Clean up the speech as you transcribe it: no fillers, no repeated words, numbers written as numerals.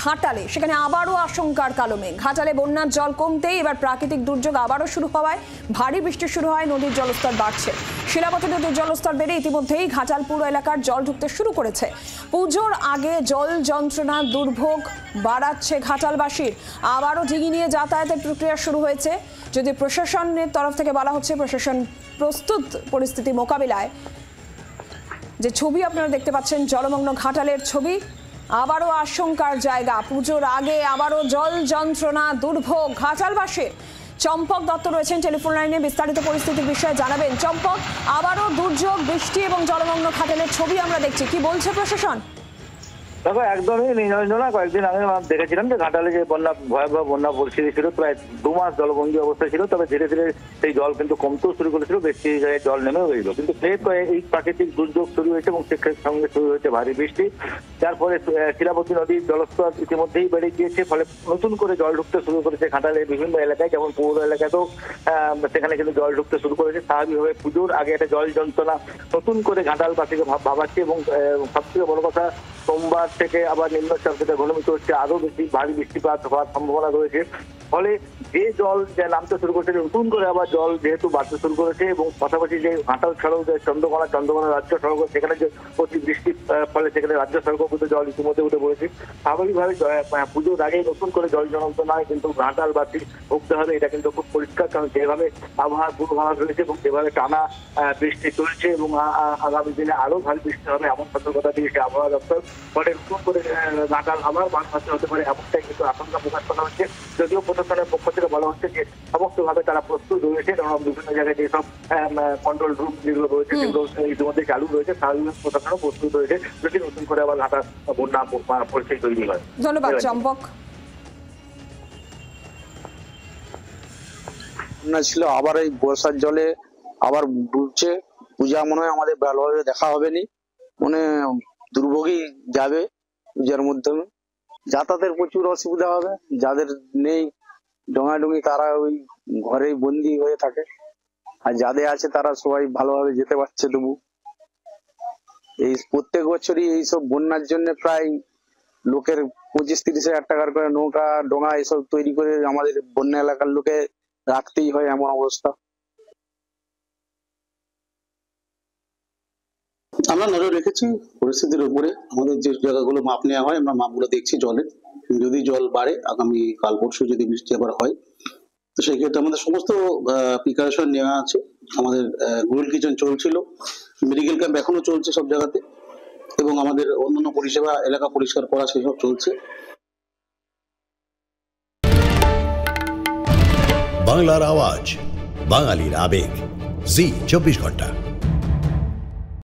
ঘাটালে, সেখানে আবারও আশঙ্কার কালো মেঘ। ঘাটালে বন্যার জল কমতেই এবার প্রাকৃতিক দুর্যোগ আবারও শুরু হওয়ায় ভারী বৃষ্টি শুরু হয়, নদীর জলস্তর বাড়ছে। শিলাবতী নদীর জলস্তর বেড়ে ইতিমধ্যেই ঘাটাল পুরো এলাকার জল ঢুকতে শুরু করেছে। পুজোর আগে জল যন্ত্রণা দুর্ভোগ বাড়াচ্ছে ঘাটালবাসীর। আবারও ডিঙি নিয়ে যাতায়াতের প্রক্রিয়া শুরু হয়েছে। যদি প্রশাসনের তরফ থেকে বলা হচ্ছে প্রশাসন প্রস্তুত পরিস্থিতি মোকাবিলায়। যে ছবি আপনারা দেখতে পাচ্ছেন জলমগ্ন ঘাটালের ছবি, আবারও আশঙ্কার জায়গা। পুজোর আগে আবারও জল যন্ত্রণা দুর্ভোগ ঘাটালবাসীর। চম্পক দত্ত রয়েছেন টেলিফোন লাইনে, বিস্তারিত পরিস্থিতির বিষয়ে জানাবেন। চম্পক, আবারও দুর্যোগ, বৃষ্টি এবং জলমগ্ন ঘাটালের ছবি আমরা দেখছি, কি বলছে প্রশাসন? দেখো, একদমই নিরঞ্জনা। কয়েকদিন আগে দেখেছিলাম যে ঘাটালে যে ভয়াবহ বন্যা পরিস্থিতি ছিল, প্রায় 2 মাস জলবন্দী অবস্থা ছিল। তবে ধীরে ধীরে সেই জল কিন্তু কমতেও শুরু করেছিল, বেশি জায়গায় জল নেমেও গেছিল। কিন্তু ফের এই প্রাকৃতিক দুর্যোগ শুরু হয়েছে এবং সেক্ষেত্রে সঙ্গে শুরু হয়েছে ভারী বৃষ্টি, যার ফলে শিলাবতী নদীর জলস্তর ইতিমধ্যেই বেড়ে গিয়েছে। ফলে নতুন করে জল ঢুকতে শুরু করেছে ঘাটালের বিভিন্ন এলাকায়, যেমন পৌর এলাকাতেও সেখানে কিন্তু জল ঢুকতে শুরু করেছে। স্বাভাবিকভাবে পুজোর আগে একটা জল যন্ত্রণা নতুন করে ঘাটালবাসীকে ভাবাচ্ছে। এবং সবথেকে বড় কথা, সোমবার থেকে আবার নিম্নচাপ যেটা ঘনীভূত হচ্ছে, আরো বেশি ভারী বৃষ্টিপাত হওয়ার সম্ভাবনা রয়েছে। ফলে যে জল যা নামতে শুরু করেছে, নতুন করে আবার জল যেহেতু বাড়তে শুরু করেছে এবং পাশাপাশি যে ঘাটাল সড়ক, যে চন্দ্রকোনা রাজ্য সড়ক, সেখানে যে অতি বৃষ্টির ফলে সেখানে রাজ্য সড়কও কিন্তু জল ইতিমধ্যে উঠে পড়েছে। স্বাভাবিকভাবে পুজোর আগেই নতুন করে জল যন্ত্রণায় কিন্তু ঘাটালবাসী ভুগতে হবে, এটা কিন্তু খুব পরিষ্কার। কারণ যেভাবে আবহাওয়ার পূর্বাভাস রয়েছে এবং যেভাবে টানা বৃষ্টি চলছে এবং আগামী দিনে আরো ভারী বৃষ্টি হবে এমন সতর্কতা দিয়েছে আবহাওয়া দপ্তর। ফলে নতুন করে ঘাটাল আবার বানভাসী হতে পারে এমনটাই কিন্তু আশঙ্কা প্রকাশ করা হচ্ছে। যদিও প্রশাসনের পক্ষ থেকে বলা হচ্ছে যে সমস্তভাবে তারা প্রস্তুত রয়েছে, কারণ বিভিন্ন জায়গায় যেসব কন্ট্রোল রুম যেগুলো রয়েছে সেগুলো ইতিমধ্যে চালু রয়েছে। স্বাভাবিক প্রশাসনও প্রস্তুত রয়েছে যদি নতুন করে আবার ঘাটাল বন্যা পরিস্থিতি তৈরি হয়। ধন্যবাদ চম্পক। ছিল আবার এই বর্ষার জলে আবার ডুবছে। পূজা মনে হয় আমাদের ভালোভাবে দেখা হবে নি, মনে দুর্ভোগই যাবে। পূজার মাধ্যমে যাতায়াতের প্রচুর অসুবিধা হবে। যাদের নেই ডোঙাডুঙি তারা ওই ঘরেই বন্দি হয়ে থাকে, আর যাদের আছে তারা সবাই ভালোভাবে যেতে পারছে। তবু এই প্রত্যেক বছরই এইসব বন্যার জন্য প্রায় লোকের 25-30 হাজার টাকার করে নৌকা ডোঙা এসব তৈরি করে আমাদের বন্যা এলাকার লোকে রাখতেই হয়, এমন অবস্থা। আমরা নজর রেখেছি পরিস্থিতির উপরে। আমাদের যে জায়গাগুলো মাপ নেওয়া হয় আমরা মাপগুলো দেখছি জলের। যদি জল বাড়ে আগামী কাল পরশু যদি বৃষ্টি আবার হয়, তো সেই ক্ষেত্রে আমাদের সমস্ত প্রিকাশন নেওয়া আছে। আমাদের রুরাল কিচেন চলছিল, মেডিকেল ক্যাম্প এখনো চলছে সব জায়গাতে, এবং আমাদের অন্যান্য পরিষেবা এলাকা পরিষ্কার করা সেসব চলছে। বাংলার আওয়াজ, বাঙালির আবেগ, জি 24 ঘন্টা।